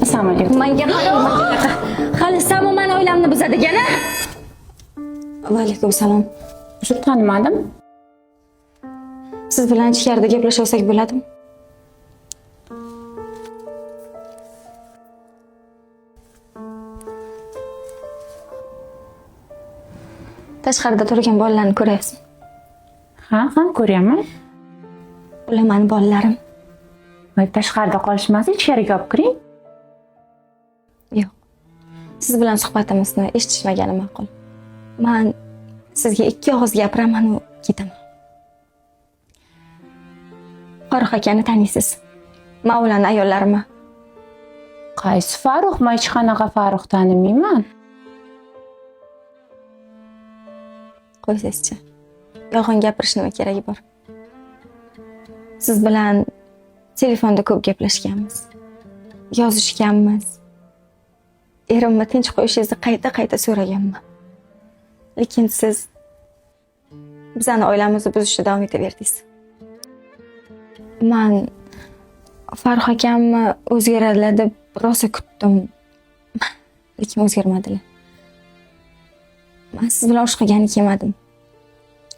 Assalomu alaykum. Menga hali Samo meni oilamni buzadigan-a? Va alaykum salom. Shu tanimadim. Siz bilan ichkarida gaplashsak bo'ladimi? Tashqarida turgan bolalarni ko'ryapsizmi? Ha, ko'ryaman. Ular meni bolalarim. Voy, tashqarida qolishmas, ichkariga olib kiring. Yo'q. Siz bilan suhbatimizni eshitishmagani ma'qul. Men sizga ikki og'iz gapiraman u ketaman. Farruh akani taniysiz? Men ularning ayollarimi. Qaysi Farruh? Men hech qanaqa Farruh tanimayman. Qo'ysizchi. Yolg'on gapirish nima keragi bor? Siz bilan telefonda ko'p gaplashganmiz. Yozishganmiz. Erimni tinch qo'yishingizni qayta so'raganman. Lekin siz bizning oilamizni buzishda davom etaverdingiz. Men Farruh akamni o'zgaradilar deb rosa kutdim. Lekin o'zgarmadilar. Men siz bilan urush qilgani kelmadim.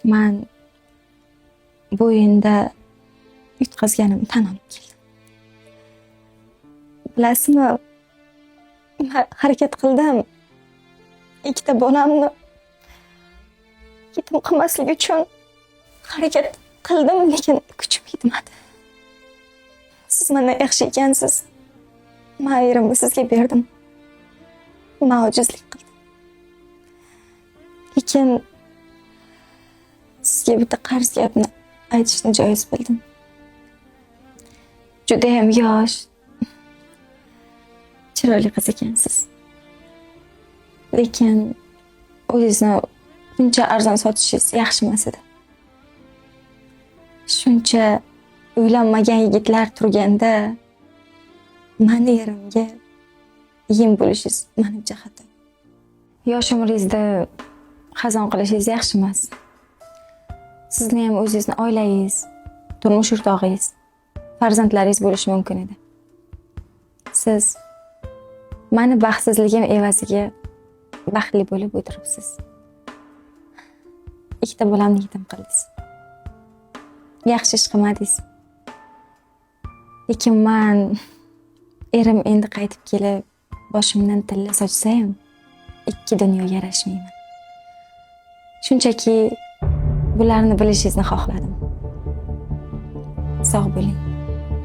Men bu o'yinda yutqazganimni tan olib keldim. Bilasizmi? Harakat qildim. Ikkita bolamni yetim qilmaslik uchun harakat qildim, lekin kuchim yetmadi. Siz mendan yaxshi ekansiz. Men erimni sizga berdim. Men ojizlik qildim. Lekin sizga bitta qarz gapni aytishni joiz bildim. Juda ham yosh, chiroyli qiz ekansiz. Lekin o'zingizni buncha arzon sotishingiz yaxshi emas edi. Shuncha uylanmagan yigitlar turganda meni erimga yem bo'lishingiz menimcha xato. Yosh umringizda xazon qilishingiz yaxshi emas. Sizni ham o'zingizni oilangiz, turmush o'rtog'ingiz, farzandlaringiz bo'lishi mumkin edi. Siz meni baxtsizligim evaziga baxtli bo'lib o'tiribsiz. Ikkita bolamni yetim qildingiz. Yaxshi ish qilmadingiz. Lekin men erim endi qaytib kelib boshimdan tilla sochsa ham ikki dunyoga yarashmayman. Shunchaki bularni bilishingizni xohladim. Sog' bo'ling,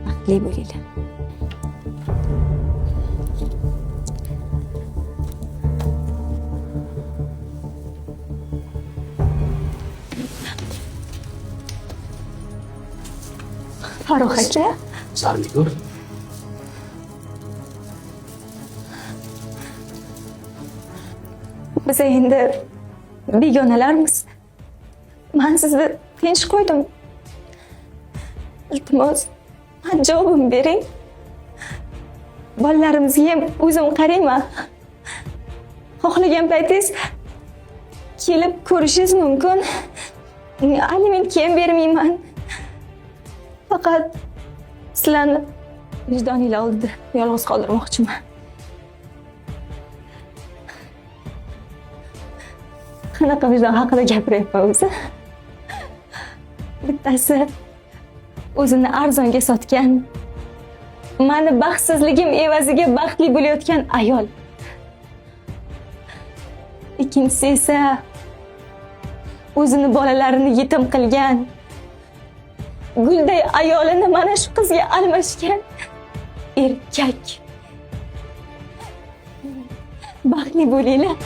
baxtli bo'linglar. Farruh aka, Sarnigur. biz endi begonalarmiz. Men sizni tinch qo'ydim. Iltimos, men javobim bering. Bolalarimizga ham o'zim qarayman. Xohlagan paytingiz kelib ko'rishingiz mumkin. Alimentga ham bermayman. Faqat sizlarni vijdoninglar oldida yolg'iz qoldirmoqchiman. Qanaqa vijdon haqida gapiryapman o'zi? Bittasi o'zini arzonga sotgan, meni baxtsizligim evaziga baxtli bo'layotgan ayol. Ikkinchisi esa o'zini bolalarini yetim qilgan, gulday ayolini mana shu qizga almashgan erkak. Baxtli bo'linglar.